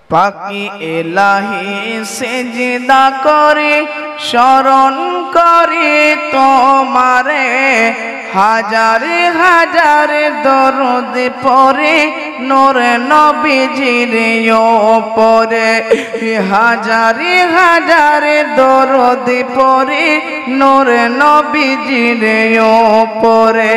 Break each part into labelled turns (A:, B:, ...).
A: পাকি এলাহি সিজদা করি শরণ করি তোমারে হাজারে হাজারে দরুদ পড়ে নূর নবীজির উপরে হাজারে হাজারে দরুদ পড়ে নূর নবীজির উপরে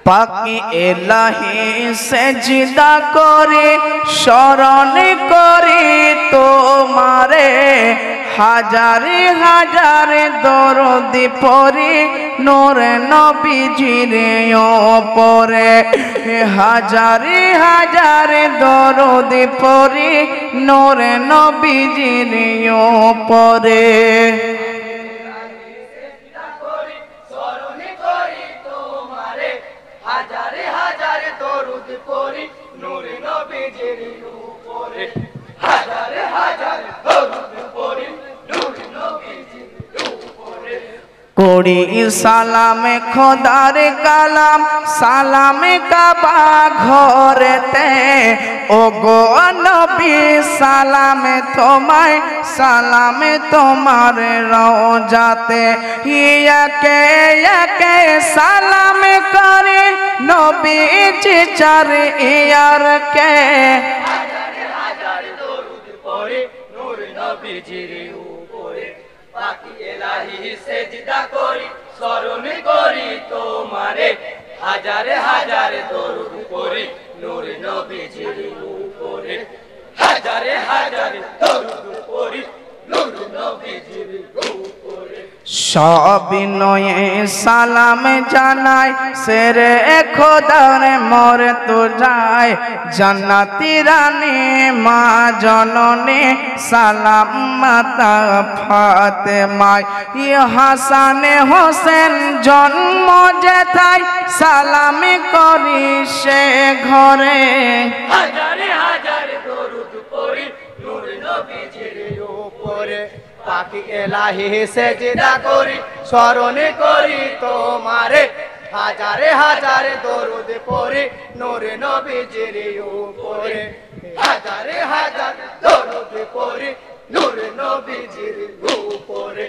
A: পাকি এলাহি সিজদা করি শরণ করি তোমারে হাজারে হাজারে দরুদ পড়ি নূর নবীজির উপরে হাজারে হাজারে দরুদ পড়ি নূর নবীজির উপরে
B: হাজারে হাজারে দরুদ পড়ি নূর নবীজির উপরে হাজারে হাজারে দরুদ পড়ি নূর নবীজির উপরে
A: করি সালামে খোদার কালাম সালামে কাবা ঘরেতে ও গো নবী সালামে তোমায় সালামে তোমার রওজাতে ইয়াকে ইয়াকে সালাম করে নবীজি চার ইয়ারকে
B: হাজারে হাজারে দরুদ পড়ি নূর নবীজির উপরে পাকি এলাহি সিজদা করি শরণ করি তোমারে হাজারে হাজারে দরুদ পড়ি নূর নবীজির উপরে হাজারে হাজারে দরুদ পড়ি নূর নবীজির উপরে
A: সবিনয়ে সালাম জানাই সেরে খোদার মোর তো যায় জান্নাতি রানী মা জননী সালাম মাতা ফাতেমায় হাসানে হোসেন জন্ম যেথায় সালাম করি সে ঘরে
B: হাজারে হাজারে দরুদ পড়ি নূর নবীজির উপরে পাকি এলাহি সিজদা করি শরণ করি তোমারে হাজারে হাজারে দরুদ পড়ি নূর নবীজির উপরে হাজারে হাজারে দরুদ পড়ি নূর নবীজির উপরে।